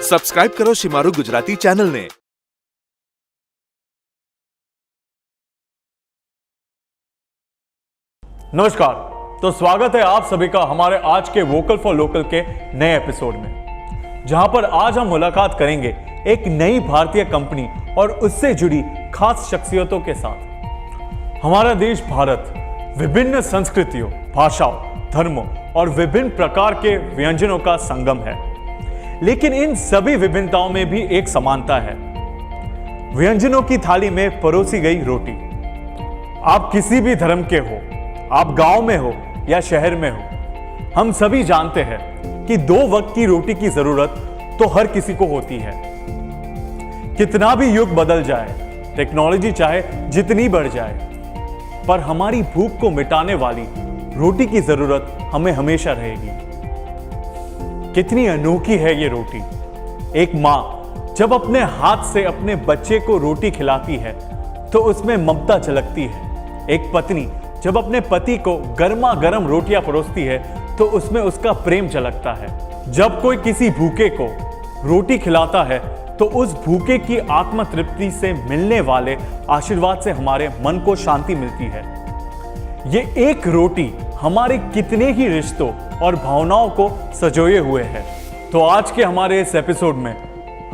Subscribe કરો શિમારુ ગુજરાતી ચેનલને। नमस्कार, तो स्वागत है आप सभी का हमारे आज के वोकल फॉर लोकल के नए एपिसोड में, जहां पर आज हम मुलाकात करेंगे एक नई भारतीय कंपनी और उससे जुड़ी खास शख्सियतों के साथ। हमारा देश भारत विभिन्न संस्कृतियों, भाषाओं, धर्मों और विभिन्न प्रकार के व्यंजनों का संगम है, लेकिन इन सभी विभिन्नताओं में भी एक समानता है, व्यंजनों की थाली में परोसी गई रोटी। आप किसी भी धर्म के हो, आप गांव में हो या शहर में हो, हम सभी जानते हैं कि 2 वक्त की रोटी की जरूरत तो हर किसी को होती है। कितना भी युग बदल जाए, टेक्नोलॉजी चाहे जितनी बढ़ जाए, पर हमारी भूख को मिटाने वाली रोटी की जरूरत हमें हमेशा रहेगी। कितनी अनोखी है ये रोटी। एक मां जब अपने हाथ से अपने बच्चे को रोटी खिलाती है तो उसमें ममता झलकती है। एक पत्नी जब अपने पति को गर्मा गर्म रोटियां परोसती है तो उसमें उसका प्रेम झलकता है। जब कोई किसी भूखे को रोटी खिलाता है तो उस भूखे की आत्म तृप्ति से मिलने वाले आशीर्वाद से हमारे मन को शांति मिलती है। ये एक रोटी हमारे कितने ही रिश्तों और भावनाओं को सजोए हुए है। तो आज के हमारे इस एपिसोड में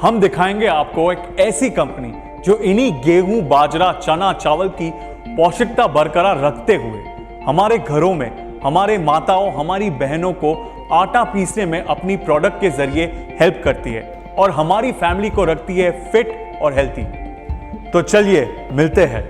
हम दिखाएंगे आपको एक ऐसी कंपनी जो इन्हीं गेहूं, बाजरा, चना, चावल की पौष्टिकता बरकरार रखते हुए हमारे घरों में हमारे माताओं, हमारी बहनों को आटा पीसने में अपनी प्रोडक्ट के जरिए हेल्प करती है और हमारी फैमिली को रखती है फिट और हेल्थी। तो चलिए मिलते हैं।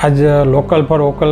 आज लोकल फॉर वोकल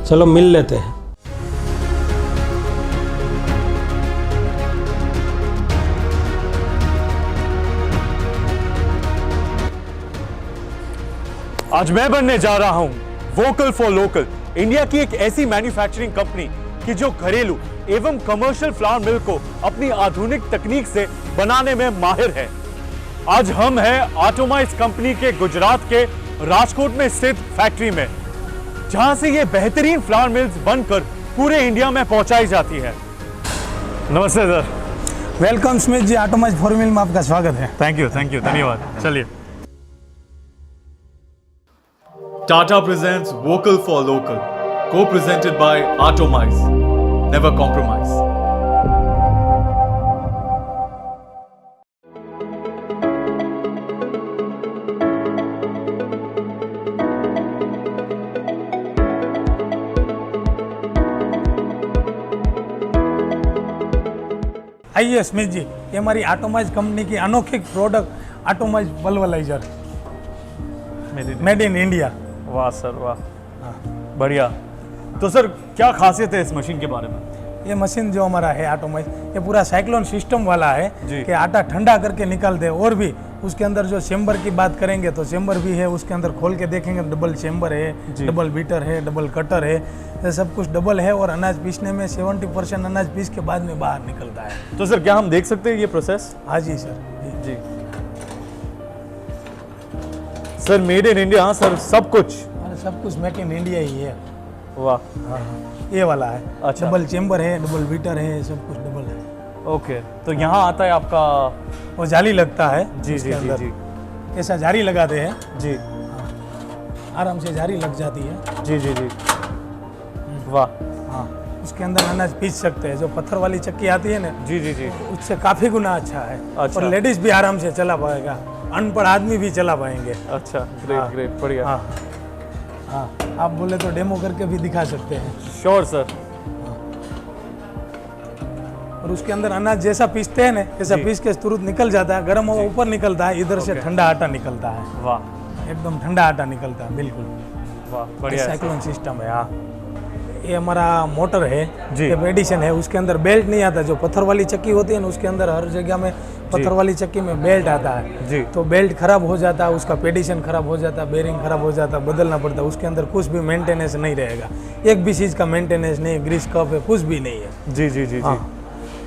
चलो मिल लेते हैं। आज मैं बनने जा रहा हूं वोकल फॉर लोकल, इंडिया की एक ऐसी मैन्युफैक्चरिंग कंपनी कि जो घरेलू एवं कमर्शियल फ्लावर मिल को अपनी आधुनिक तकनीक से बनाने में माहिर है। आज हम हैं आटोमाइज कंपनी के गुजरात के राजकोट में स्थित फैक्ट्री में, जहां से ये बेहतरीन फ्लावर मिल्स बनकर पूरे इंडिया में पहुंचाई जाती है। नमस्ते sir. Welcome Smith ji, Aatomize for mill में आपका स्वागत है। थैंक यू, धन्यवाद। चलिए। Tata presents vocal for local, को presented by Aatomize, never compromise. आइए स्मिथ जी, ये हमारी आटोमाइज कंपनी की अनोखी product Aatomize pulverizer made in India. वाह सर, वाह, बढ़िया। तो सर क्या खासियत है इस मशीन के बारे में? ये मशीन जो हमारा है आटोमाइज, ये पूरा साइक्लोन सिस्टम वाला है कि आटा ठंडा करके निकाल दे और भी उसके अंदर जो चेम्बर की बात करेंगे तो चेम्बर भी है, उसके अंदर खोल के देखेंगे डबल चेम्बर है, जी। डबल बीटर है, डबल कटर है, ये सब कुछ डबल है। और अनाज पीसने में 70% अनाज पीस के बाद में बाहर निकलता है। तो सर क्या हम देख सकते हैं ये प्रोसेस? हाँ जी सर जी। जी सर, मेड इन इंडिया। हाँ सर, सब कुछ। और सब कुछ मेक इन इंडिया ही है। वाह। हाँ ये वाला है। अच्छा। डबल चेम्बर है, डबल बीटर है, सब कुछ डबल है। ओके, तो यहाँ आता है आपका। वो जाली लगता है जी उसके जी जी अंदर। जी ऐसा जारी लगाते हैं, जी आराम से जारी लग जाती है। जी जी जी। वाह। हाँ उसके अंदर अनाज पीस सकते हैं। जो पत्थर वाली चक्की आती है ना, जी जी जी। उससे काफ़ी गुना अच्छा है। अच्छा। और लेडीज़ भी आराम से चला पाएगा, अनपढ़ आदमी भी चला पाएंगे। अच्छा, ग्रेट हाँ। ग्रेट, बढ़िया। हाँ हाँ, आप बोले तो डेमो करके भी दिखा सकते हैं। Sure sir. और उसके अंदर अनाज जैसा पीसते हैं ना, ऐसा जी। पीस के तुरंत निकल जाता है। गर्म हुआ ऊपर निकलता है, इधर से ओके। ठंडा आटा निकलता है। वाह एकदम ठंडा आटा निकलता है बिल्कुल। वाह, बढ़िया है सर। साइक्लोन सिस्टम है। हाँ ये हमारा मोटर है, जी। ये एडिशन है। उसके अंदर बेल्ट नहीं आता। जो पत्थर वाली चक्की होती है ना, उसके अंदर हर जगह में पत्थर वाली चक्की में बेल्ट आता है। जी। तो बेल्ट खराब हो जाता है, उसका पेडिशन खराब हो जाता है, बेरिंग खराब हो जाता है, बदलना पड़ता है। उसके अंदर कुछ भी मेंटेनेंस नहीं रहेगा, एक भी चीज़ का मेंटेनेंस नहीं, ग्रीस कप है, कुछ भी नहीं है। जी जी जी जी। हाँ।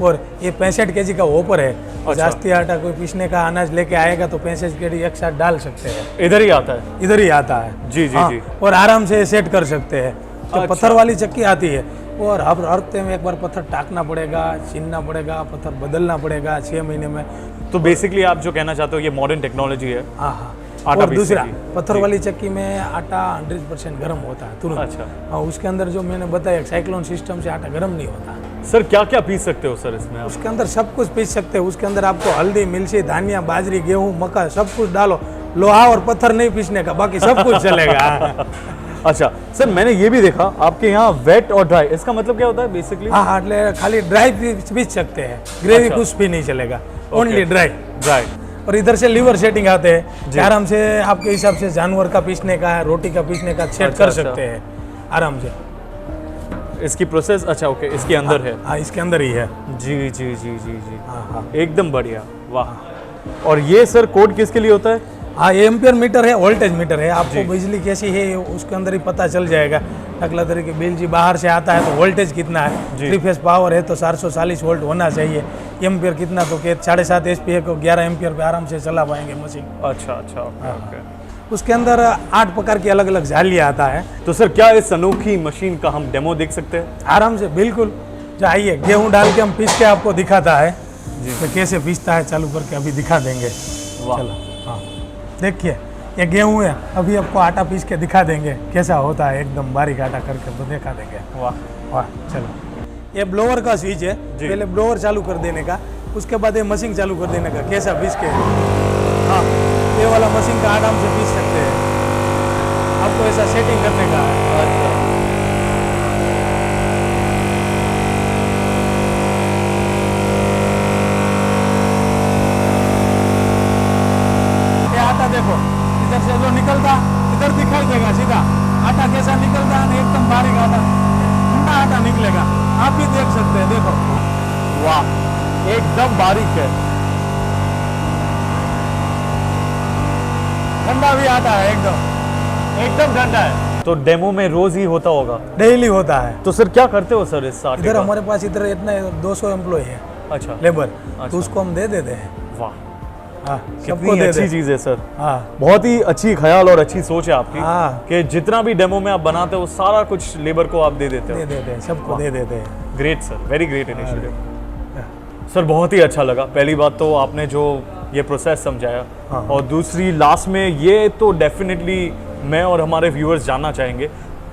और ये 65 kg का ओपर है। अच्छा। जास्ती आटा कोई पीसने का अनाज लेके आएगा तो 65 kg एक साथ डाल सकते हैं। इधर ही आता है। इधर ही आता है। जी जी हाँ, जी। और आराम से सेट कर सकते हैं। जो अच्छा। पत्थर वाली चक्की आती है वो हर हफ्ते में एक बार पत्थर टाकना पड़ेगा, छीनना पड़ेगा, पत्थर बदलना पड़ेगा 6 महीने में। तो बेसिकली आप जो कहना चाहते हो ये मॉडर्न टेक्नोलॉजी है। हाँ हाँ। आटा और पीसने दूसरा की। पत्थर जी। वाली चक्की में आटा 100% गर्म होता है तुरंत। अच्छा। हाँ उसके अंदर जो मैंने बताया साइक्लोन सिस्टम से आटा गर्म नहीं होता। सर क्या क्या पीस सकते हो सर इसमें आप? उसके अंदर सब कुछ पीस सकते हैं। उसके अंदर आपको हल्दी, मिर्ची, धानिया, बाजरी, गेहूं, मक्का सब कुछ डालो। लोहा और पत्थर नहीं पीसने का, बाकी सब कुछ चलेगा। अच्छा सर, मैंने ये भी देखा आपके यहाँ वेट और ड्राई, इसका मतलब क्या होता है बेसिकली? हाँ हाँ खाली ड्राई पीस सकते हैं, ग्रेवी अच्छा। कुछ भी नहीं चलेगा, ओनली ड्राई। ड्राई। और इधर से लीवर सेटिंग आते हैं कि आराम से आपके हिसाब से जानवर का पीसने का है, रोटी का पीसने का सेट अच्छा, कर अच्छा। सकते हैं आराम से। इसकी प्रोसेस अच्छा ओके, इसके अंदर है। हाँ इसके अंदर ही है। जी जी जी जी जी। हाँ हाँ एकदम बढ़िया। वाह। और ये सर कोड किसके लिए होता है? हाँ ये एम्पियर मीटर है, वोल्टेज मीटर है। आपको बिजली कैसी है उसके अंदर ही पता चल जाएगा। अगला तरीके बिल जी बाहर से आता है तो वोल्टेज कितना है, जी। 3 फेज पावर है तो 440 वोल्ट होना चाहिए। एम्पियर कितना तो 7.5 एचपी को 11 एम्पियर पे आराम से चला पाएंगे मशीन। अच्छा अच्छा, ओके ओके। उसके अंदर 8 प्रकार की अलग अलग जालियाँ आता है। तो सर क्या इस अनोखी मशीन का हम डेमो देख सकते हैं? आराम से बिल्कुल चाहिए। गेहूं डाल के हम पीस के आपको दिखाता है तो कैसे पीसता है, चालू करके अभी दिखा देंगे। वाह। चलो हाँ देखिए ये गेहूं है, अभी आपको आटा पीस के दिखा देंगे कैसा होता है। एकदम बारीक आटा करके तो दिखा देंगे। वाह वाह। चलो ये ब्लोअर का स्विच है, जी। पहले ब्लोअर चालू कर देने का, उसके बाद ये मशीन चालू कर देने का कैसा पीस के। हाँ ये वाला मशीन का आराम से पीस सकते हैं। आपको ऐसा सेटिंग करने का है। अच्छा। ये आटा देखो इधर से जो निकलता इधर दिखाई देगा सीधा आटा कैसा निकलता है, एकदम बारीक आटा, ठंडा आटा निकलेगा। आप भी देख सकते हैं, देखो वाह, एकदम बारीक है। ठंडा भी आटा है, एकदम ठंडा है। तो डेमो में रोज ही होता होगा? डेली होता है। तो सर क्या करते हो सर इस आटे इधर का? हमारे पास इधर इतना 200 एम्प्लॉय है अच्छा। लेबर, अच्छा। तो उसको हम दे देते हैं। वाह, हाँ सबको कितनी दे अच्छी दे। चीज है सर। हाँ बहुत ही अच्छी ख्याल और अच्छी सोच है आपकी हाँ। कि जितना भी डेमो में आप बनाते हो सारा कुछ लेबर को आप दे देते दे हो। देते हैं, सबको दे देते हैं। Great sir, very great initiative sir. बहुत ही अच्छा लगा। पहली बात तो आपने जो ये प्रोसेस समझाया, हाँ। और दूसरी लास्ट में ये तो डेफिनेटली मैं और हमारे व्यूअर्स जानना चाहेंगे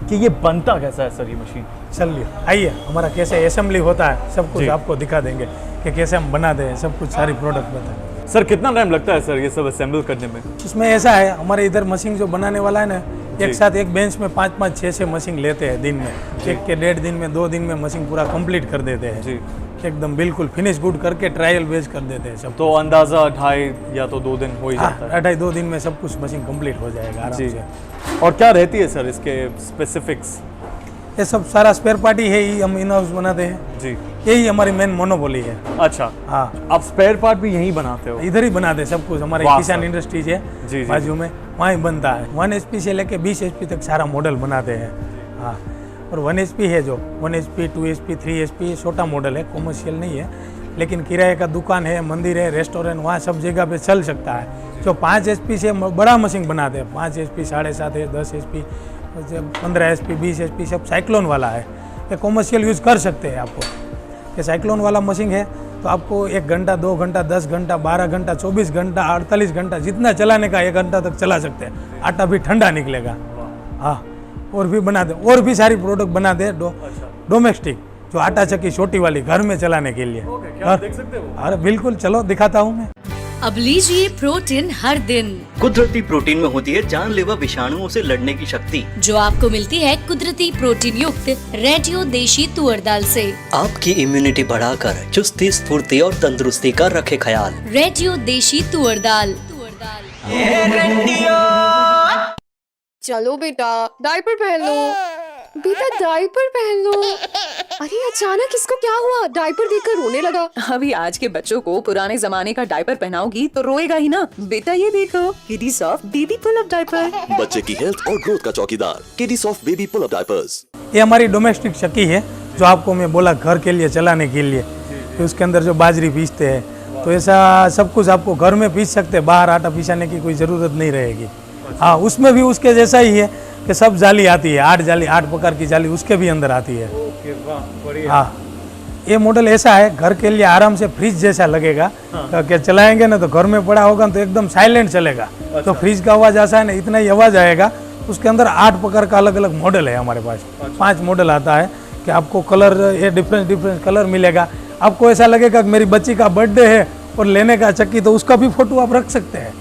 कि ये बनता कैसा है सर ये मशीन? चलिए आइए, हमारा कैसे असेंबली होता है सब कुछ जी। आपको दिखा देंगे कि कैसे हम बनाते हैं, सब कुछ सारी प्रोडक्ट बताएंगे। सर कितना टाइम लगता है सर ये सब असेंबल करने में? इसमें ऐसा है, हमारे इधर मशीन जो बनाने वाला है ना, जी। एक साथ एक बेंच में 5-5, 6-6 मशीन लेते हैं दिन में। जी। 1 के 1.5 दिन में, 2 दिन में मशीन पूरा कंप्लीट कर देते हैं। जी। एकदम बिल्कुल फिनिश गुड करके ट्रायल बेच कर देते हैं सब। तो अंदाज़ा 2.5 या तो 2 दिन हो ही जाता है। 2.5-2 दिन में सब कुछ मशीन कंप्लीट हो जाएगा आराम जी। से। और क्या रहती है सर इसके स्पेसिफिक्स? ये सब सारा स्पेयर पार्टी है ही, हम इन हाउस बनाते हैं। जी। यही हमारी मेन मोनोपोली है। अच्छा, हाँ, आप स्पेयर पार्ट भी यहीं बनाते हो? इधर ही बनाते हैं सब कुछ। हमारे वाह किसान सर। इंडस्ट्रीज है जी, जी। बाजू में, वहाँ ही बनता है। 1 HP से लेके 20 HP तक सारा मॉडल बनाते हैं। हाँ, और 1 HP है जो 1 HP, 2 HP, 3 HP छोटा मॉडल है, कॉमर्शियल नहीं है, लेकिन किराए का दुकान है, मंदिर है, रेस्टोरेंट, वहाँ सब जगह पे चल सकता है। जो 5 HP से बड़ा मशीन बनाते हैं, 5 HP, 7.5 है, 10 HP, 15 HP, 20 HP, सब साइक्लोन वाला है। ये कॉमर्शियल यूज़ कर सकते हैं आपको। ये साइक्लोन वाला मशीन है तो आपको 1 घंटा, 2 घंटा, 10 घंटा, 12 घंटा, 24 घंटा, 48 घंटा, जितना चलाने का 1 घंटा तक चला सकते हैं। आटा भी ठंडा निकलेगा। हाँ, और भी बनाते, और भी सारी प्रोडक्ट बनाते हैं डोमेस्टिक, जो आटा चक्की छोटी वाली घर में चलाने के लिए। क्या देख सकते हो? अरे बिल्कुल, चलो दिखाता हूँ मैं। अब लीजिए प्रोटीन हर दिन, कुदरती प्रोटीन में होती है जानलेवा विषाणुओं से लड़ने की शक्ति, जो आपको मिलती है कुदरती प्रोटीन युक्त रेडियो देशी तुअर दाल से। आपकी इम्यूनिटी बढ़ाकर चुस्ती, स्फूर्ति और तंदुरुस्ती का रखे ख्याल। रेडियो देशी तुअर दाल। चलो बेटा डायपर पहन लो, बेटा डायपर पहन लो। अरे अचानक इसको क्या हुआ? डायपर देखकर रोने लगा। अभी आज के बच्चों को पुराने जमाने का डायपर पहनाओगी तो रोएगा ही ना। बेटा ये देखो, Kiddy soft baby pull up diaper. बच्चे की हेल्थ और ग्रोथ का चौकीदार, Kiddy soft baby pull up diapers. ये हमारी डोमेस्टिक चक्की है, जो आपको मैं बोला घर के लिए चलाने के लिए। तो उसके अंदर जो बाजरी पीसते हैं, तो ऐसा सब कुछ आपको घर में पीस सकते हैं, बाहर आटा पीसाने की कोई ज़रूरत नहीं रहेगी। हाँ, उसमें भी उसके जैसा ही है कि सब जाली आती है, 8 जाली, 8 प्रकार की जाली उसके भी अंदर आती है। हाँ, ये मॉडल ऐसा है, घर के लिए आराम से फ्रिज जैसा लगेगा। कि चलाएंगे ना तो घर में पड़ा होगा तो एकदम साइलेंट चलेगा। तो फ्रिज का आवाज़ ऐसा है ना, इतना ही आवाज़ आएगा। उसके अंदर 8 प्रकार का अलग अलग मॉडल है हमारे पास। 5 मॉडल आता है कि आपको कलर, ये डिफरेंट कलर मिलेगा। आपको ऐसा लगेगा कि मेरी बच्ची का बर्थडे है और लेने का चक्की, तो उसका भी फोटो आप रख सकते हैं,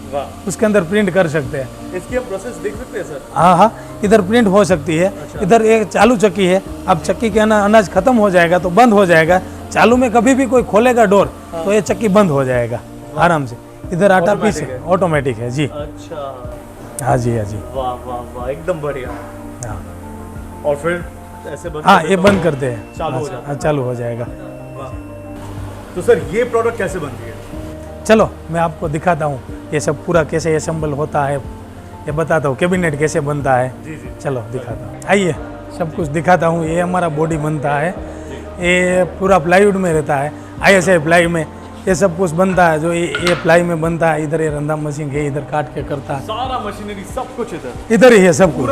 उसके अंदर प्रिंट कर सकते हैं। इसकी हम प्रोसेस देख सकते हैं सर? हाँ हाँ, इधर प्रिंट हो सकती है। इधर एक चालू चक्की है, अब चक्की के अनाज खत्म हो जाएगा तो बंद हो जाएगा। चालू में कभी भी कोई खोलेगा डोर तो ये चक्की बंद हो जाएगा आराम से। इधर आटा पीस ऑटोमेटिक है जी। अच्छा, हाँ जी, हाँ जी। वाह वाह वाह, एकदम बढ़िया। हाँ और फिर ऐसे बंद हाँ, कर ये देता बंद हूँ। करते हैं, चालू हो हाँ, जाता हाँ, चालू हो जाएगा। तो सर ये प्रोडक्ट कैसे बनती है? चलो मैं आपको दिखाता हूँ ये सब पूरा कैसे असेंबल होता है, ये बताता हूँ। कैबिनेट कैसे बनता है, चलो दिखाता हूँ। आइए, सब कुछ दिखाता हूँ। ये हमारा बॉडी बनता है, ये पूरा प्लाईवुड में रहता है, ISI प्लाई में ये सब कुछ बनता है। जो ये प्लाई में बनता है, इधर ये रंधा मशीन है, इधर काट के करता है। सारा मशीनरी सब कुछ इधर ही है सब कुछ,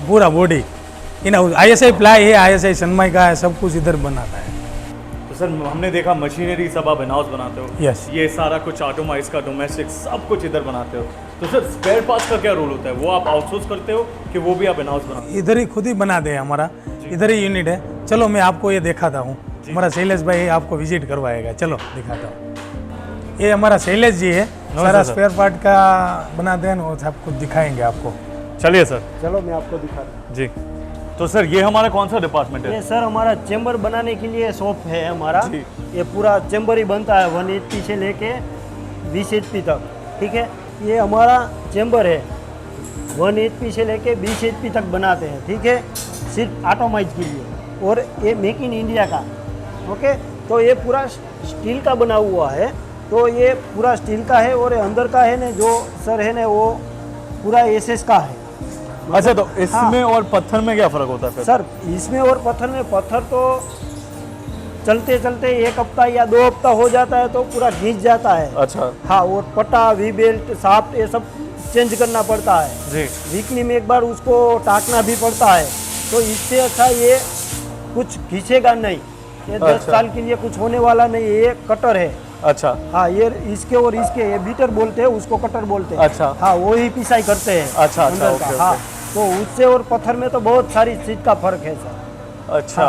पूरा बॉडी इन ISI प्लाई है, ISI सनमाई का है, सब कुछ इधर बनाता है। तो सर हमने देखा मशीनरी सब आप इन हाउस बनाते हो। यस। ये सारा कुछ ऑटोमाइज का, डोमेस्टिक सब कुछ इधर बनाते हो। तो सर स्पेयर पार्ट्स का क्या रोल होता है? वो आप आउटसोर्स करते हो कि वो भी आप इन हाउस बनाते हो? इधर ही खुद ही बना दे, हमारा इधर ही यूनिट है। चलो मैं आपको ये दिखाता हूँ। हमारा शैलेश भाई आपको विजिट करवाएगा, चलो दिखाता हूँ। ये हमारा शैलेश जी है, सारा स्पेयर पार्ट का बनाते हैं, वो सब कुछ दिखाएंगे आपको। चलिए सर। चलो मैं आपको दिखाता हूँ। जी, तो सर ये हमारा कौन सा डिपार्टमेंट है? ये सर हमारा चेम्बर बनाने के लिए शॉप है हमारा। ये पूरा चेम्बर ही बनता है 1 HP से लेके 20 HP तक, ठीक है। ये हमारा चेम्बर है, 1 HP से लेके 20 HP तक बनाते हैं, ठीक है, सिर्फ ऑटोमाइज के लिए। और ये मेक इन इंडिया का, ओके। तो ये पूरा स्टील का बना हुआ है, तो ये पूरा स्टील का है। और अंदर का है ना जो सर है ना, वो पूरा SS का है। अच्छा, तो इसमें और पत्थर में क्या फर्क होता है फिर? सर इसमें और पत्थर में, पत्थर तो चलते चलते 1 हफ्ता या 2 हफ्ता हो जाता है तो पूरा घिंच जाता है। अच्छा। हाँ, और पट्टा, वी बेल्ट, शाफ्ट, ये सब चेंज करना पड़ता है जी। वीकली में एक बार उसको टाकना भी पड़ता है। तो इससे अच्छा ये कुछ खींचेगा नहीं, ये 10 साल के लिए कुछ होने वाला नहीं। ये कटर है। अच्छा। हाँ, ये इसके और इसके, ये बीटर बोलते हैं, उसको कटर बोलते हैं। अच्छा। हाँ, वो ही पिसाई करते हैं। अच्छा, अच्छा, अंदर का। ओके, हाँ, ओके। तो उससे और पत्थर में तो बहुत सारी चीज का फर्क है सर। अच्छा।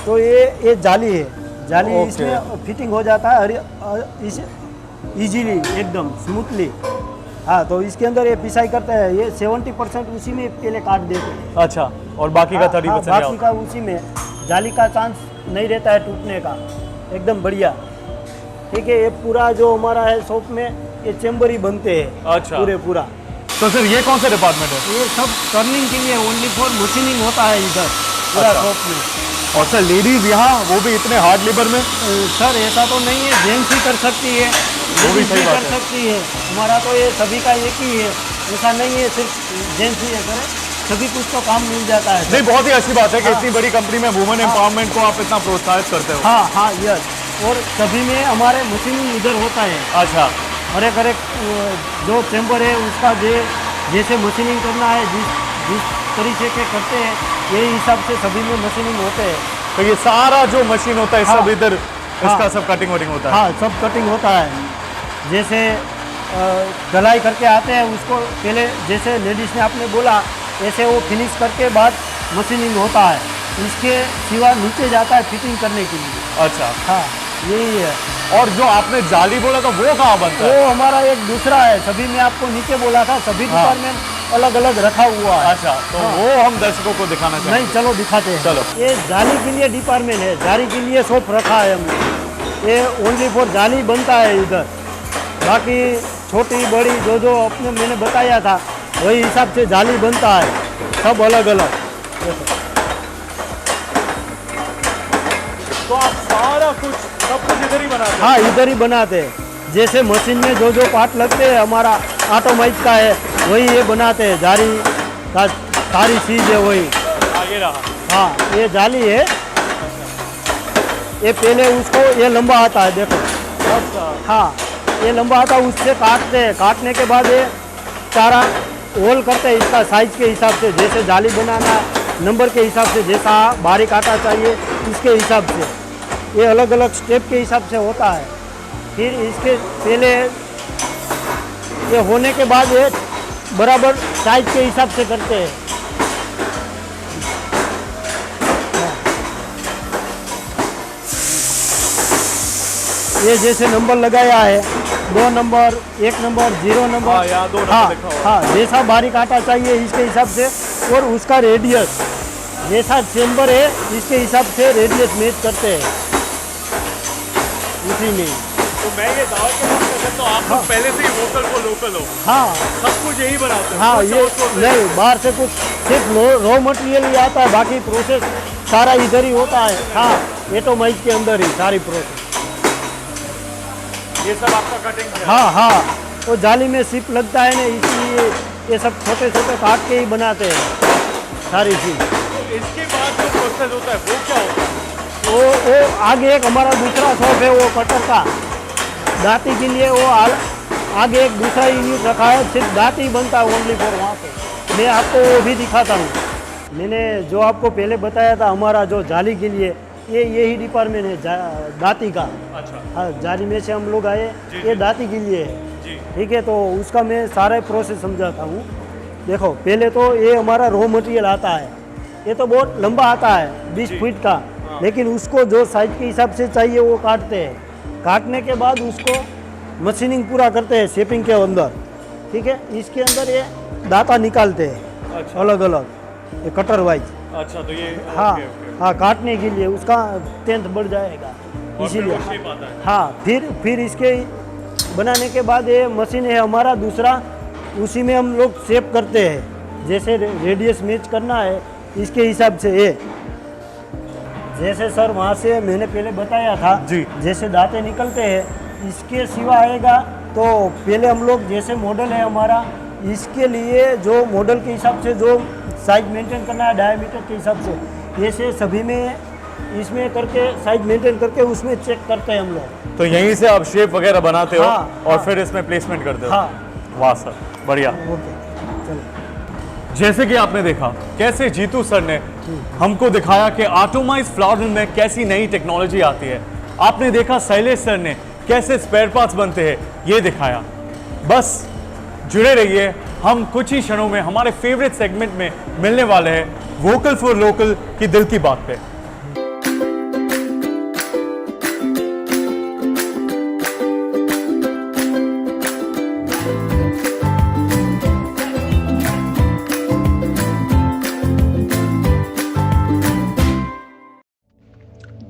तो ये जाली है, जाली ओके। इसमें फिटिंग हो जाता है इस इजीली, एकदम स्मूथली। हाँ, तो इसके अंदर ये पिसाई करते हैं। ये 70% उसी में पहले काट देते हैं। अच्छा, और बाकी का 30% बाकी का उसी में, जाली का चांस नहीं रहता है टूटने का, एकदम बढ़िया, ठीक है। ये पूरा जो हमारा है शॉप में, ये चेम्बर ही बनते हैं। अच्छा। पूरा। तो सर ये कौन सा डिपार्टमेंट है? ये सब टर्निंग के लिए, ओनली फॉर मशीनिंग होता है इधर पूरा अच्छा। शॉप में। और सर लेडीज यहाँ वो भी इतने हार्ड लेबर में? सर ऐसा तो नहीं है, जेंट्स ही कर सकती है, वो भी लेडीज सही भी बात कर है। सकती है। हमारा तो ये सभी का एक ही है, ऐसा नहीं है सिर्फ जेंट्स ही है सर, सभी कुछ तो काम मिल जाता है। नहीं, बहुत ही अच्छी बात है कि हाँ। इतनी बड़ी कंपनी में वुमेन एम्पावरमेंट को आप इतना प्रोत्साहित करते हो। हाँ हाँ यस, और सभी में हमारे मशीनिंग इधर होता है। अच्छा, हर एक जो चैम्बर है उसका जैसे मशीनिंग करना है, जिस तरीके के करते हैं यही हिसाब से सभी में मशीनिंग होते हैं। तो ये सारा जो मशीन होता है हाँ। सब इधर इसका हाँ। सब कटिंग वटिंग होता है? हाँ, सब कटिंग होता है। जैसे ढलाई करके आते हैं उसको पहले, जैसे लेडीज़ ने आपने बोला, ऐसे वो फिनिश करके बाद मशीनिंग होता है। इसके सिवा नीचे जाता है फिटिंग करने के लिए। अच्छा, हाँ, यही है। और जो आपने जाली बोला था वो कहाँ बनता है? वो हमारा एक दूसरा है, सभी में आपको नीचे बोला था, सभी हाँ। डिपार्टमेंट अलग अलग रखा हुआ है। अच्छा, तो हाँ। वो हम दर्शकों को दिखाना चाहेंगे। नहीं, चलो दिखाते हैं। चलो। ये जाली के लिए डिपार्टमेंट है, जाली के लिए शॉप रखा है हमने। ये ओनली फॉर जाली बनता है इधर, बाकी छोटी बड़ी जो अपने मैंने बताया था वही हिसाब से जाली बनता है, सब अलग अलग। तो आप सारा कुछ सब कुछ इधर ही बनाते हैं? हाँ, इधर ही बनाते हैं। जैसे मशीन में जो पार्ट लगते हैं हमारा ऑटोमाइज का है, वही ये बनाते हैं। जाली का सारी चीज़ है वही। आगे रहा। हाँ, ये जाली है। ये पहले उसको ये लंबा आता है, देखो। हाँ, ये लंबा आता है, उससे काटते हैं। काटने के बाद ये सारा होल करते हैं इसका साइज के हिसाब से, जैसे जाली बनाना है नंबर के हिसाब से, जैसा बारीक आटा चाहिए इसके हिसाब से। ये अलग अलग स्टेप के हिसाब से होता है। फिर इसके पहले ये होने के बाद ये बराबर साइज के हिसाब से करते हैं। ये जैसे नंबर लगाया है, 2 नंबर, 1 नंबर, 0 नंबर। हाँ, यहाँ 2 नंबर हाँ, लिखा हुआ है। हाँ, जैसा बारीक आटा चाहिए इसके हिसाब से, और उसका रेडियस जैसा चेम्बर है इसके हिसाब से रेडियस मैच करते हैं इसी में। तो मैं ये दावा के बात कर सकता हूँ आप लोग पहले से ही वोकल को लोकल हो, हाँ सब कुछ यही बनाते हो? हाँ, कुछ ये outsource नहीं? नहीं, बाहर से कुछ सिर्फ रॉ मटेरियल ही आता है, बाकी प्रोसेस सारा इधर ही होता है। हाँ, एटोमाइज के अंदर ही सारी प्रोसेस। ये सब आपका कटिंग है? हाँ हाँ, वो जाली में सिप लगता है ना, इसलिए ये सब छोटे छोटे काट के ही बनाते हैं सारी चीज़। तो इसके बाद जो प्रोसेस होता है वो क्या होता है? वो आगे एक हमारा दूसरा शॉप है, वो कटर का दाती के लिए। वो आगे एक दूसरा यूनिट रखा है, सिर्फ दाती बनता है ओनली फॉर वहाँ पे। मैं आपको वो भी दिखाता हूँ। मैंने जो आपको पहले बताया था, हमारा जो जाली के लिए यही डिपार्टमेंट है दाती का। अच्छा, हाँ, जाली में से हम लोग आए, ये दाती के लिए है। जी। ठीक है, तो उसका मैं सारा प्रोसेस समझाता हूँ। देखो, पहले तो ये हमारा रॉ मटेरियल आता है, ये तो बहुत लंबा आता है, 20 फीट का। लेकिन उसको जो साइज के हिसाब से चाहिए वो काटते हैं। काटने के बाद उसको मशीनिंग पूरा करते हैं शेपिंग के अंदर। ठीक है, इसके अंदर ये दाता निकालते हैं। अच्छा। अलग अलग, ये कटर वाइज। अच्छा, तो ये हाँ ओके, ओके। हाँ, काटने के लिए उसका टेंथ बढ़ जाएगा, और फिर इसीलिए। वो shape आता है। हाँ, फिर इसके बनाने के बाद ये मशीन है हमारा दूसरा, उसी में हम लोग शेप करते हैं। जैसे रेडियस मैच करना है इसके हिसाब से। ये जैसे सर वहाँ से मैंने पहले बताया था जी। जैसे दांते निकलते हैं, इसके सिवा आएगा तो पहले हम लोग जैसे मॉडल है हमारा, इसके लिए जो मॉडल के हिसाब से जो साइज मेंटेन करना है डायमीटर के हिसाब से, ऐसे सभी में इसमें करके साइज मेंटेन करके उसमें चेक करते हैं हम लोग। तो यहीं से आप शेप वगैरह बनाते हो हाँ, और हाँ। फिर इसमें प्लेसमेंट करते हो? हाँ। वाह सर, बढ़िया। ओके, चलो। जैसे कि आपने देखा कैसे जीतू सर ने हमको दिखाया कि ऑटोमाइज फ्लावर मिल में कैसी नई टेक्नोलॉजी आती है। आपने देखा शैलेश सर ने कैसे स्पेयर पार्ट्स बनते हैं, ये दिखाया। बस जुड़े रहिए, हम कुछ ही क्षणों में हमारे फेवरेट सेगमेंट में मिलने वाले हैं वोकल फॉर लोकल की दिल की बात पे।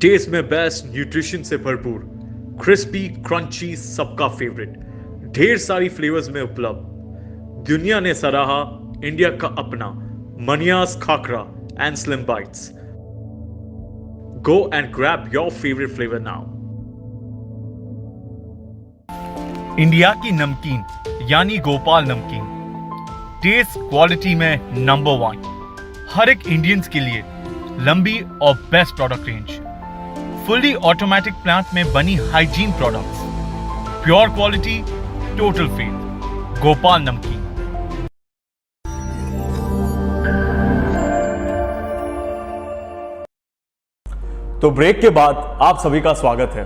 टेस्ट में बेस्ट, न्यूट्रिशन से भरपूर, क्रिस्पी क्रंची, सबका फेवरेट, ढेर सारी फ्लेवर्स में उपलब्ध। दुनिया ने सराहा इंडिया का अपना Maniyas khakhra and slim bites. Go and grab your favorite flavor now. India की नमकीन यानी गोपाल नमकीन, टेस्ट क्वालिटी में नंबर 1, हर एक इंडियंस के लिए लंबी और best product range, fully automatic plant में बनी hygiene products, pure quality, total faith, Gopal Namkeen. तो ब्रेक के बाद आप सभी का स्वागत है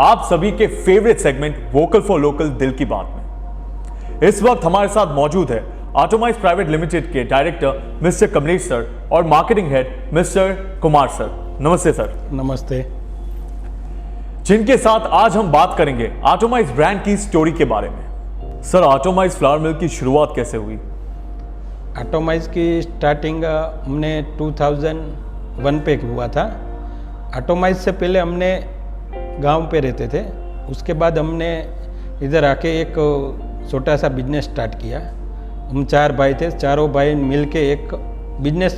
आप सभी के favourite segment vocal for local दिल की बात में। इस वक्त हमारे साथ मौजूद है ऑटोमाइज प्राइवेट लिमिटेड के डायरेक्टर मिस्टर कमलेश सर और marketing head mister Kumar sir. नमस्ते सर। नमस्ते। जिनके साथ आज हम बात करेंगे ऑटोमाइज ब्रांड की स्टोरी के बारे में। सर, ऑटोमाइज फ्लावर मिल की शुरुआत कैसे हुई? ऑटोमाइज की स्टार्टिंग हमने 2001 पे हुआ था। ऑटोमाइज से पहले हमने गांव पे रहते थे, उसके बाद हमने इधर आके एक छोटा सा बिजनेस स्टार्ट किया। हम 4 भाई थे, चारों भाई मिलके एक बिजनेस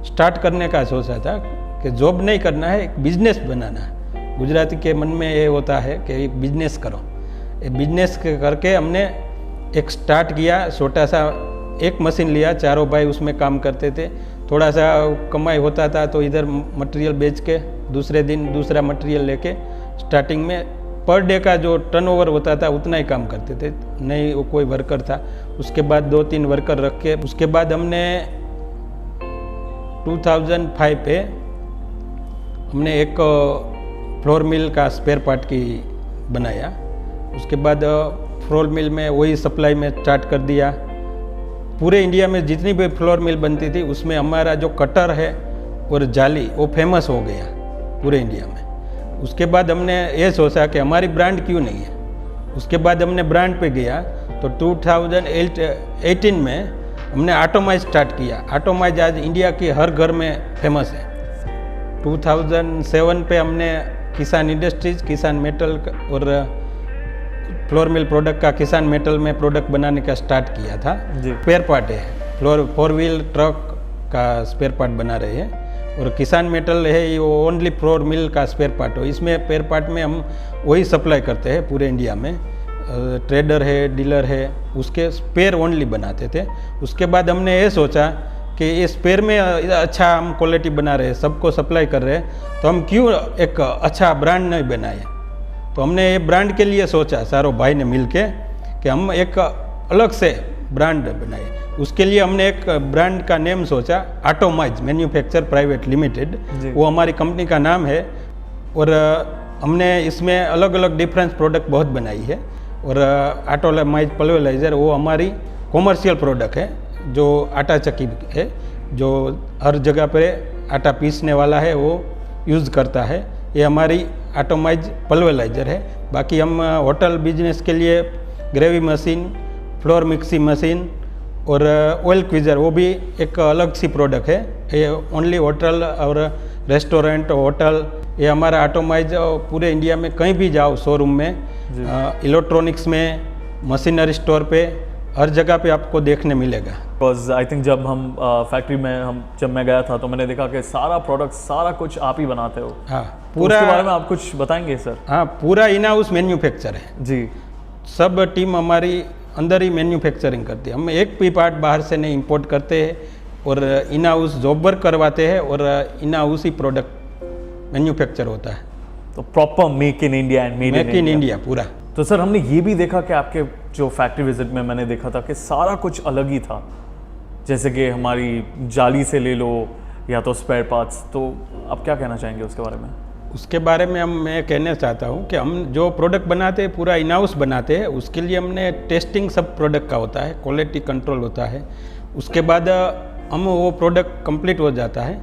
स्टार्ट करने का सोचा था कि जॉब नहीं करना है, एक बिजनेस बनाना है। गुजराती के मन में ये होता है कि एक बिजनेस करो। ये बिजनेस करके हमने एक स्टार्ट किया, छोटा सा एक मशीन लिया, चारों भाई उसमें काम करते थे। थोड़ा सा कमाई होता था तो इधर मटेरियल बेच के दूसरे दिन दूसरा मटेरियल लेके स्टार्टिंग में पर डे का जो टर्नओवर होता था उतना ही काम करते थे, नहीं वो कोई वर्कर था। उसके बाद 2-3 वर्कर रख के उसके बाद हमने 2005 पे हमने एक फ्लोर मिल का स्पेयर पार्ट की बनाया। उसके बाद फ्लोर मिल में वही सप्लाई में स्टार्ट कर दिया। पूरे इंडिया में जितनी भी फ्लोर मिल बनती थी उसमें हमारा जो कटर है और जाली वो फेमस हो गया पूरे इंडिया में। उसके बाद हमने ये सोचा कि हमारी ब्रांड क्यों नहीं है। उसके बाद हमने ब्रांड पे गया तो 2018 में हमने ऑटोमाइज स्टार्ट किया। ऑटोमाइज आज इंडिया के हर घर में फेमस है। 2007 पे हमने किसान इंडस्ट्रीज, किसान मेटल और फ्लोर मिल प्रोडक्ट का किसान मेटल में प्रोडक्ट बनाने का स्टार्ट किया था। स्पेयर पार्ट है, 4 व्हील ट्रक का स्पेयर पार्ट बना रहे हैं और किसान मेटल है ये ओनली फ्लोर मिल का स्पेयर पार्ट हो। इसमें स्पेयर पार्ट में हम वही सप्लाई करते हैं पूरे इंडिया में। ट्रेडर है, डीलर है, उसके स्पेयर ओनली बनाते थे। उसके बाद हमने ये सोचा कि ये स्पेयर में अच्छा हम क्वालिटी बना रहे हैं, सबको सप्लाई कर रहे हैं, तो हम क्यों एक अच्छा ब्रांड नहीं बनाए। तो हमने ये ब्रांड के लिए सोचा सारों भाई ने मिल के कि हम एक अलग से ब्रांड बनाए। उसके लिए हमने एक ब्रांड का नेम सोचा, ऑटोमाइज मैन्युफैक्चर प्राइवेट लिमिटेड, वो हमारी कंपनी का नाम है। और हमने इसमें अलग अलग डिफरेंस प्रोडक्ट बहुत बनाई है। और ऑटोमाइज पल्वेराइजर वो हमारी कॉमर्शियल प्रोडक्ट है जो आटा चक्की है, जो हर जगह पे आटा पीसने वाला है वो यूज़ करता है। ये हमारी ऑटोमाइज पल्वेराइजर है। बाकी हम होटल बिजनेस के लिए gravy machine, floor mixie machine और ऑयल क्विजर वो भी एक अलग सी प्रोडक्ट है। ये ओनली होटल और रेस्टोरेंट, होटल, ये हमारा ऑटोमाइज पूरे इंडिया में कहीं भी जाओ शोरूम में, इलेक्ट्रॉनिक्स में, मशीनरी स्टोर पे, हर जगह पे आपको देखने मिलेगा। बिकॉज आई थिंक जब हम फैक्ट्री में जब मैं गया था तो मैंने देखा कि सारा प्रोडक्ट सारा कुछ आप ही बनाते हो। हाँ, पूरा उसके बारे में आप कुछ बताएंगे सर? हाँ, पूरा इन हाउस मैन्युफैक्चर है जी। सब टीम हमारी अंदर ही मैन्युफैक्चरिंग करती है। हम एक भी पार्ट बाहर से नहीं इंपोर्ट करते हैं और इन हाउस जॉब वर्क करवाते हैं और in house he product manufacture होता है। तो proper make in India and made in India पूरा। तो सर हमने ये भी देखा कि आपके जो फैक्ट्री विजिट में मैंने देखा था कि सारा कुछ अलग ही था, जैसे कि हमारी जाली से ले लो या तो स्पेयर पार्ट्स। तो आप क्या कहना चाहेंगे उसके बारे में? उसके बारे में मैं कहना चाहता हूँ कि हम जो प्रोडक्ट बनाते हैं पूरा इन हाउस बनाते हैं। उसके लिए हमने टेस्टिंग सब प्रोडक्ट का होता है, क्वालिटी कंट्रोल होता है। उसके बाद हम वो प्रोडक्ट कंप्लीट हो जाता है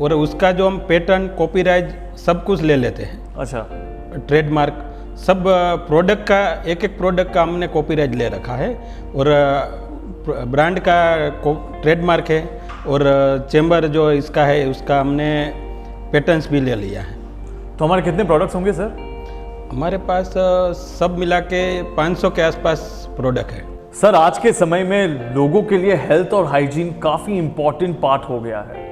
और उसका जो हम पैटर्न, कॉपीराइट सब कुछ ले लेते हैं। अच्छा। ट्रेडमार्क सब प्रोडक्ट का, एक एक प्रोडक्ट का हमने कॉपीराइट ले रखा है और ब्रांड का ट्रेडमार्क है और चेम्बर जो इसका है उसका हमने पैटर्न्स भी ले लिया है। तो हमारे कितने प्रोडक्ट्स होंगे सर? हमारे पास सब मिला के 500 के आसपास प्रोडक्ट है। सर आज के समय में लोगों के लिए हेल्थ और हाइजीन काफ़ी इम्पॉर्टेंट पार्ट हो गया है।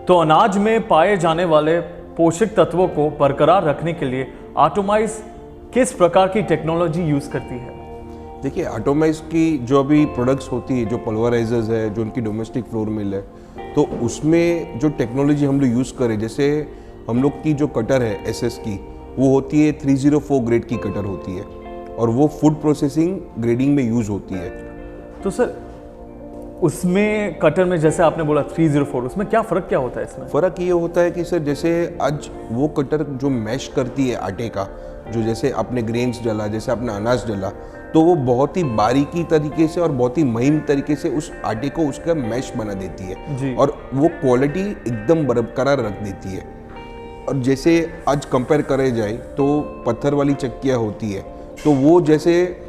तो अनाज में पाए जाने वाले पोषक तत्वों को बरकरार रखने के लिए आटोमाइज किस प्रकार की टेक्नोलॉजी यूज करती है? देखिए, आटोमाइज की जो अभी प्रोडक्ट्स होती है, जो पल्वराइजर्स है, जो उनकी डोमेस्टिक फ्लोर मिल है, तो उसमें जो टेक्नोलॉजी हम लोग यूज़ करें, जैसे हम लोग की जो कटर है एसएस की, वो होती है 304 ग्रेड की कटर होती है और वो फूड प्रोसेसिंग ग्रेडिंग में यूज़ होती है। तो सर उसमें कटर में जैसे आपने बोला 304, उसमें क्या फ़र्क क्या होता है इसमें? फ़र्क ये होता है कि सर जैसे आज वो कटर जो मैश करती है आटे का, जो जैसे आपने ग्रेन्स डाला, जैसे आपने अनाज डाला, तो वो बहुत ही बारीकी तरीके से और बहुत ही महीन तरीके से उस आटे को उसका मैश बना देती है जी। और वो क्वालिटी एकदम बरकरार रख देती है। और जैसे आज कंपेयर करे जाए तो पत्थर वाली चक्कियाँ होती है, तो वो जैसे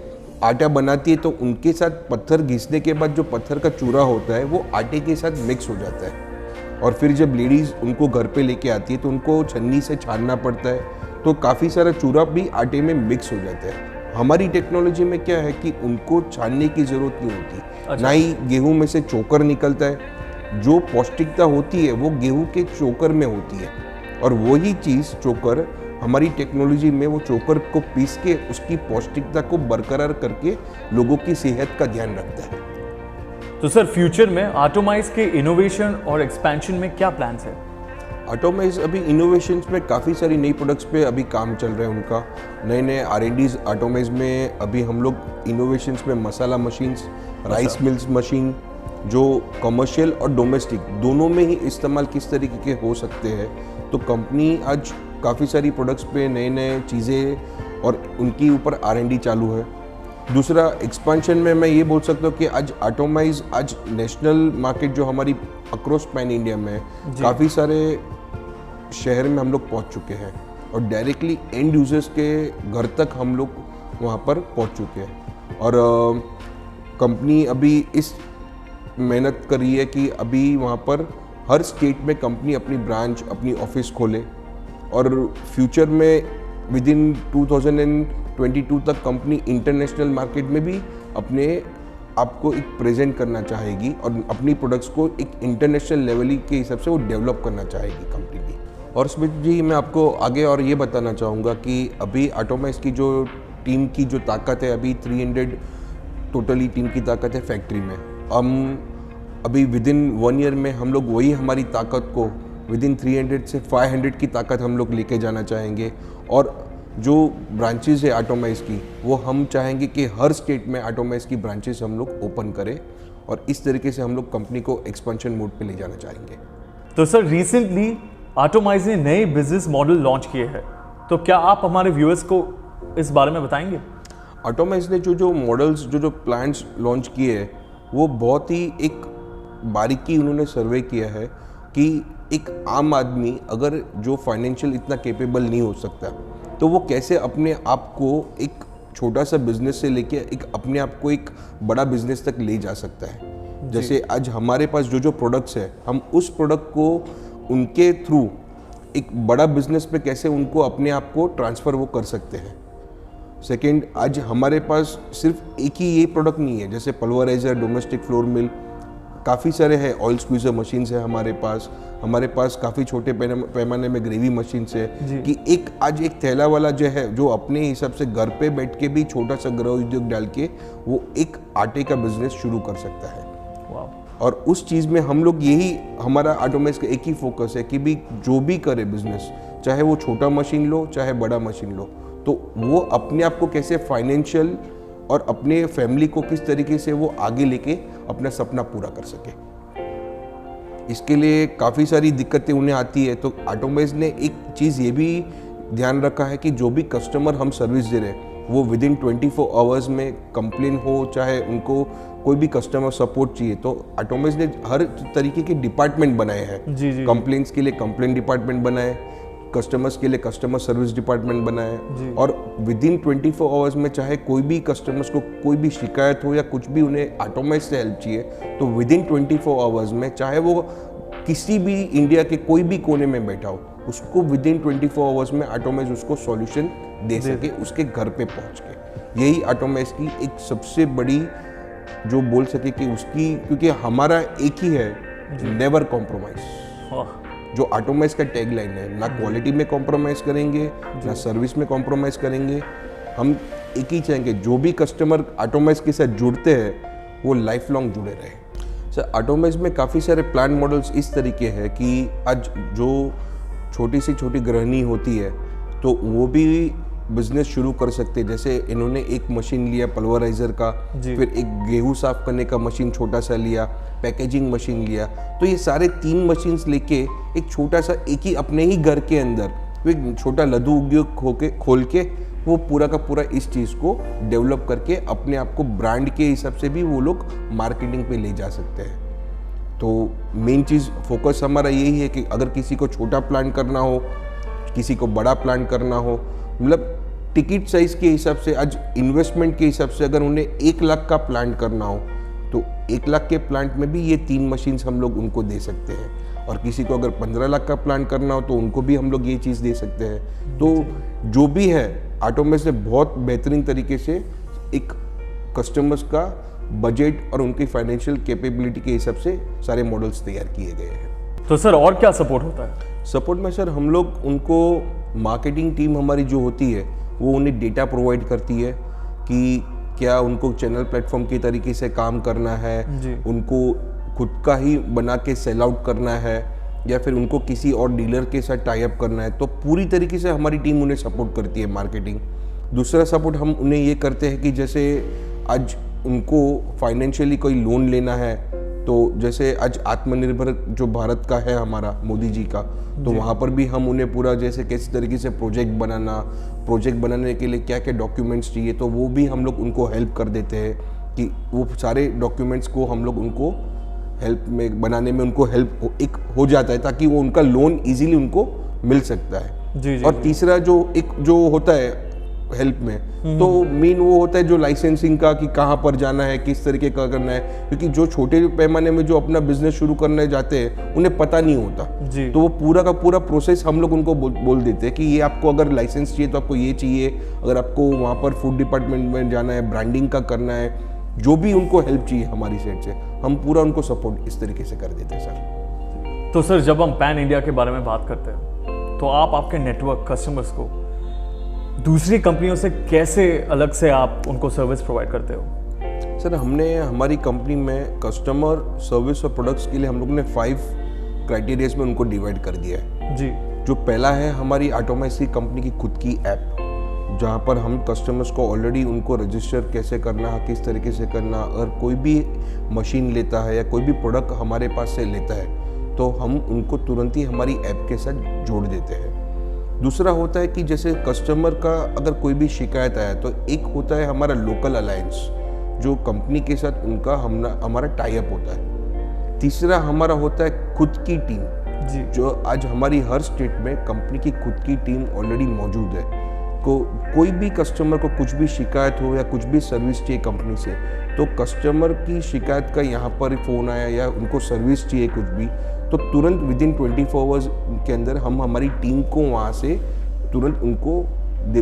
आटा बनाती है तो उनके साथ पत्थर घिसने के बाद जो पत्थर का चूरा होता है वो आटे के साथ मिक्स हो जाता है और फिर जब लेडीज़ उनको घर पे लेके आती है तो उनको छन्नी से छानना पड़ता है, तो काफ़ी सारा चूरा भी आटे में मिक्स हो जाता है। हमारी टेक्नोलॉजी में क्या है कि उनको छानने की ज़रूरत नहीं होती। अच्छा। ना ही गेहूं में से चोकर निकलता है। जो पौष्टिकता होती है वो गेहूं के चोकर में होती है और वही चीज़ चोकर हमारी टेक्नोलॉजी में वो चोकर को पीस के उसकी पौष्टिकता को बरकरार करके लोगों की सेहत का ध्यान रखता है। तो सर फ्यूचर में आटोमाइज के इनोवेशन और एक्सपेंशन में क्या प्लान्स है? आटोमाइज अभी इनोवेशंस में काफ़ी सारी नई प्रोडक्ट्स पे अभी काम चल रहा है उनका। नए R&Ds आटोमाइज में अभी हम लोग इनोवेशंस में मसाला मशीन्स, राइस मिल्स मशीन, जो कमर्शियल और डोमेस्टिक दोनों में ही इस्तेमाल किस तरीके के हो सकते हैं, तो कंपनी आज काफ़ी सारी प्रोडक्ट्स पे नए चीज़ें और उनकी ऊपर R&D चालू है। दूसरा एक्सपेंशन में मैं ये बोल सकता हूँ कि आज आटोमाइज आज नेशनल मार्केट जो हमारी अक्रॉस पैन इंडिया में है, काफ़ी सारे शहर में हम लोग पहुँच चुके हैं और डायरेक्टली एंड यूजर्स के घर तक हम लोग वहाँ पर पहुँच चुके हैं। और कंपनी अभी इस मेहनत कर रही है कि अभी वहाँ पर हर स्टेट में कंपनी अपनी ब्रांच, अपनी ऑफिस खोले और फ्यूचर में विद इन 2022 तक कंपनी इंटरनेशनल मार्केट में भी अपने आप को एक प्रेजेंट करना चाहेगी और अपनी प्रोडक्ट्स को एक इंटरनेशनल लेवल के हिसाब से वो डेवलप करना चाहेगी कंपनी भी। और स्मित जी, मैं आपको आगे और ये बताना चाहूँगा कि अभी आटोमाइज की जो टीम की जो ताकत है, अभी 300 टोटली टीम की ताकत है फैक्ट्री में। हम अभी विद इन 1 ईयर में हम लोग वही हमारी ताकत को विद इन 300 से 500 की ताकत हम लोग लेके जाना चाहेंगे और जो ब्रांचेस है आटोमाइज की, वो हम चाहेंगे कि हर स्टेट में आटोमाइज की ब्रांचेस हम लोग ओपन करें और इस तरीके से हम लोग कंपनी को एक्सपेंशन मोड पे ले जाना चाहेंगे। तो सर रिसेंटली आटोमाइज ने नए बिजनेस मॉडल लॉन्च किए हैं, तो क्या आप हमारे व्यूअर्स को इस बारे में बताएंगे? आटोमाइज ने जो मॉडल्स जो प्लान्स लॉन्च किए हैं, वो बहुत ही एक बारीकी उन्होंने सर्वे किया है कि एक आम आदमी अगर जो फाइनेंशियल इतना कैपेबल नहीं हो सकता, तो वो कैसे अपने आप को एक छोटा सा बिजनेस से लेके एक अपने आप को एक बड़ा बिजनेस तक ले जा सकता है। जैसे आज हमारे पास जो प्रोडक्ट्स है, हम उस प्रोडक्ट को उनके थ्रू एक बड़ा बिजनेस पे कैसे उनको अपने आप को ट्रांसफ़र वो कर सकते हैं। सेकेंड, आज हमारे पास सिर्फ एक ही ये प्रोडक्ट नहीं है, जैसे पल्वराइजर, डोमेस्टिक फ्लोर मिल, काफ़ी सारे हैं, ऑयल स्क्वीज़र मशीन्स है हमारे पास काफ़ी छोटे पैमाने में ग्रेवी मशीन्स है कि आज एक थैला वाला जो है, जो अपने हिसाब से घर पे बैठ के भी छोटा सा गृह उद्योग डाल के वो एक आटे का बिजनेस शुरू कर सकता है। और उस चीज़ में हम लोग यही, हमारा आटोमाइज का एक ही फोकस है कि भी जो भी करे बिजनेस, चाहे वो छोटा मशीन लो चाहे बड़ा मशीन लो, तो वो अपने आप को कैसे फाइनेंशियल और अपने फैमिली को किस तरीके से वो आगे लेके अपना सपना पूरा कर सके। इसके लिए काफ़ी सारी दिक्कतें उन्हें आती है, तो आटोमाइज ने एक चीज़ ये भी ध्यान रखा है कि जो भी कस्टमर हम सर्विस दे रहे हैं वो विद इन 24 आवर्स में कंप्लेन हो, चाहे उनको कोई भी कस्टमर सपोर्ट चाहिए, तो आटोमाइज ने हर तरीके के डिपार्टमेंट बनाए हैं। कंप्लेंट्स के लिए कंप्लेंट डिपार्टमेंट बनाए, कस्टमर्स के लिए कस्टमर सर्विस डिपार्टमेंट बनाए और विद इन 24 आवर्स में चाहे कोई भी कस्टमर्स को कोई भी शिकायत हो या कुछ भी उन्हें आटोमाइज से हेल्प चाहिए, तो विद इन 24 आवर्स में चाहे वो किसी भी इंडिया के कोई भी कोने में बैठा हो, उसको विद इन 24 आवर्स में आटोमाइज उसको सॉल्यूशन दे सके उसके घर पे पहुंच के। यही आटोमाइज की एक सबसे बड़ी जो बोल सके कि उसकी, क्योंकि हमारा एक ही है, नेवर कॉम्प्रोमाइज। जो ऑटोमाइज का टैगलाइन है, ना क्वालिटी में कॉम्प्रोमाइज़ करेंगे ना सर्विस में कॉम्प्रोमाइज़ करेंगे। हम एक ही चाहेंगे जो भी कस्टमर ऑटोमाइज के साथ जुड़ते हैं वो लाइफ लॉन्ग जुड़े रहे। सर ऑटोमाइज में काफ़ी सारे प्लान मॉडल्स इस तरीके हैं कि आज जो छोटी से छोटी गृहिणी होती है तो वो भी बिजनेस शुरू कर सकते हैं। जैसे इन्होंने एक मशीन लिया पल्वराइजर का, फिर एक गेहूं साफ करने का मशीन छोटा सा लिया, पैकेजिंग मशीन लिया, तो ये सारे 3 मशीन्स लेके एक छोटा सा एक ही अपने ही घर के अंदर वो एक छोटा लघु उद्योग खोल के वो पूरा का पूरा इस चीज़ को डेवलप करके अपने आप को ब्रांड के हिसाब से भी वो लोग मार्केटिंग पे ले जा सकते हैं। तो मेन चीज़ फोकस हमारा यही है कि अगर किसी को छोटा प्लान करना हो, किसी को बड़ा प्लान करना हो, मतलब टिकट साइज के हिसाब से, आज इन्वेस्टमेंट के हिसाब से अगर उन्हें 1 लाख का प्लान करना हो तो 1 लाख के प्लांट में भी ये 3 मशीन्स हम लोग उनको दे सकते हैं। और किसी को अगर 15 लाख का प्लान करना हो तो उनको भी हम लोग ये चीज़ दे सकते हैं। तो जो भी है ऑटोमेस ने बहुत बेहतरीन तरीके से एक कस्टमर्स का बजट और उनकी फाइनेंशियल कैपेबिलिटी के हिसाब से सारे मॉडल्स तैयार किए गए हैं। तो सर और क्या सपोर्ट होता है? सपोर्ट में सर हम लोग उनको, मार्केटिंग टीम हमारी जो होती है वो उन्हें डेटा प्रोवाइड करती है कि क्या उनको चैनल प्लेटफॉर्म के तरीके से काम करना है, उनको खुद का ही बना के सेल आउट करना है या फिर उनको किसी और डीलर के साथ टाई अप करना है, तो पूरी तरीके से हमारी टीम उन्हें सपोर्ट करती है मार्केटिंग। दूसरा सपोर्ट हम उन्हें ये करते हैं कि जैसे आज उनको फाइनेंशियली कोई लोन लेना है, तो जैसे आज आत्मनिर्भर जो भारत का है हमारा मोदी जी का, तो वहाँ पर भी हम उन्हें पूरा जैसे किस तरीके से प्रोजेक्ट बनाने के लिए क्या क्या डॉक्यूमेंट्स चाहिए, तो वो भी हम लोग उनको हेल्प कर देते हैं कि वो सारे डॉक्यूमेंट्स को हम लोग उनको हेल्प में बनाने में उनको हेल्प एक हो जाता है ताकि वो उनका लोन इजीली उनको मिल सकता है। और तीसरा जो होता है हेल्प में, तो मेन वो होता है जो लाइसेंसिंग का कि कहाँ पर जाना है, किस तरीके का करना है, क्योंकि जो छोटे पैमाने में जो अपना बिजनेस शुरू करने जाते हैं उन्हें पता नहीं होता, तो वो पूरा का पूरा प्रोसेस हम लोग उनको बोल देते हैं कि ये आपको अगर लाइसेंस चाहिए तो आपको ये चाहिए, अगर आपको वहाँ पर फूड डिपार्टमेंट में जाना है, ब्रांडिंग का करना है, जो भी उनको हेल्प चाहिए हमारी साइड से हम पूरा उनको सपोर्ट इस तरीके से कर देते हैं सर। तो सर जब हम पैन इंडिया के बारे में बात करते हैं तो आप आपके नेटवर्क कस्टमर्स को दूसरी कंपनियों से कैसे अलग से आप उनको सर्विस प्रोवाइड करते हो? सर हमने हमारी कंपनी में कस्टमर सर्विस और प्रोडक्ट्स के लिए हम लोग ने 5 क्राइटेरियाज में उनको डिवाइड कर दिया है जी। जो पहला है हमारी ऑटोमाइज की कंपनी की खुद की ऐप, जहाँ पर हम कस्टमर्स को ऑलरेडी उनको रजिस्टर कैसे करना है, किस तरीके से करना, अगर कोई भी मशीन लेता है या कोई भी प्रोडक्ट हमारे पास से लेता है तो हम उनको तुरंत ही हमारी ऐप के साथ जोड़ देते हैं। दूसरा होता है कि जैसे कस्टमर का अगर कोई भी शिकायत आया तो एक होता है हमारा लोकल अलायंस जो कंपनी के साथ उनका हमारा टाई अप होता है। तीसरा हमारा होता है खुद की टीम जी, जो आज हमारी हर स्टेट में कंपनी की खुद की टीम ऑलरेडी मौजूद है। कोई भी कस्टमर को कुछ भी शिकायत हो या कुछ भी सर्विस चाहिए कंपनी से, तो कस्टमर की शिकायत का यहाँ पर फ़ोन आया या उनको सर्विस चाहिए कुछ भी, तो तुरंत विदिन 24 आवर्स के अंदर हम हमारी टीम को वहाँ से तुरंत उनको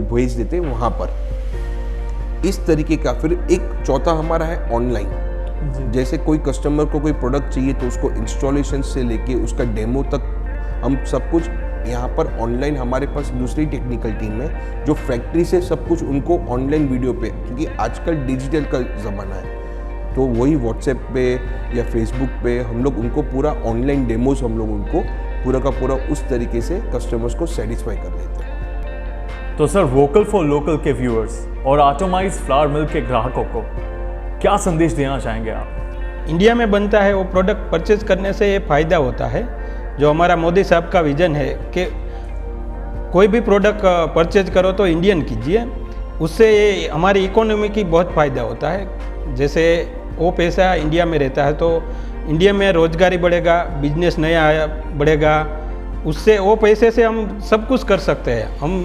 भेज देते हैं वहाँ पर। इस तरीके का फिर एक चौथा हमारा है ऑनलाइन। जैसे कोई कस्टमर को कोई प्रोडक्ट चाहिए तो उसको इंस्टॉलेशन से लेके उसका डेमो तक हम सब कुछ यहाँ पर ऑनलाइन, हमारे पास दूसरी टेक्निकल टीम है जो फैक्ट्री से सब कुछ उनको ऑनलाइन वीडियो पे, क्योंकि आजकल डिजिटल का ज़माना है, तो वही व्हाट्सएप पे या फेसबुक पे हम लोग उनको पूरा ऑनलाइन डेमोज हम लोग उनको पूरा का पूरा उस तरीके से कस्टमर्स को सेटिस्फाई कर देते हैं। तो सर वोकल फॉर लोकल के व्यूअर्स और ऑटोमाइज फ्लावर मिल के ग्राहकों को क्या संदेश देना चाहेंगे आप? इंडिया में बनता है वो प्रोडक्ट परचेज करने से ये फ़ायदा होता है, जो हमारा मोदी साहब का विज़न है कि कोई भी प्रोडक्ट परचेज करो तो इंडियन कीजिए, उससे ये हमारी इकोनॉमी की बहुत फ़ायदा होता है। जैसे वो पैसा इंडिया में रहता है तो इंडिया में रोजगारी बढ़ेगा, बिजनेस नया बढ़ेगा, उससे वो पैसे से हम सब कुछ कर सकते हैं। हम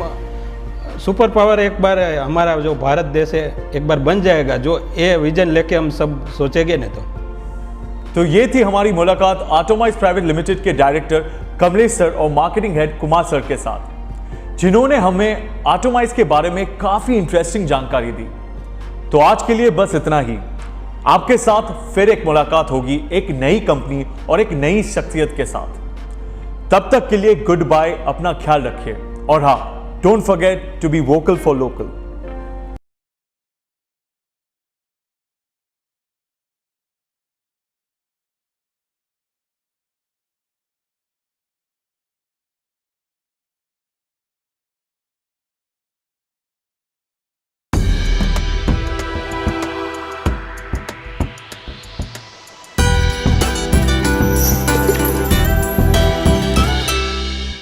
सुपर पावर एक बार हमारा जो भारत देश है एक बार बन जाएगा, जो ये विजन लेके हम सब सोचेंगे न तो ये थी हमारी मुलाकात ऑटोमाइज प्राइवेट लिमिटेड के डायरेक्टर कमलेश सर और मार्केटिंग हेड कुमार सर के साथ, जिन्होंने हमें ऑटोमाइज के बारे में काफी इंटरेस्टिंग जानकारी दी। तो आज के लिए बस इतना ही। आपके साथ फिर एक मुलाकात होगी एक नई कंपनी और एक नई शख्सियत के साथ। तब तक के लिए गुड बाय, अपना ख्याल रखिए और हाँ, don't forget to be vocal for local.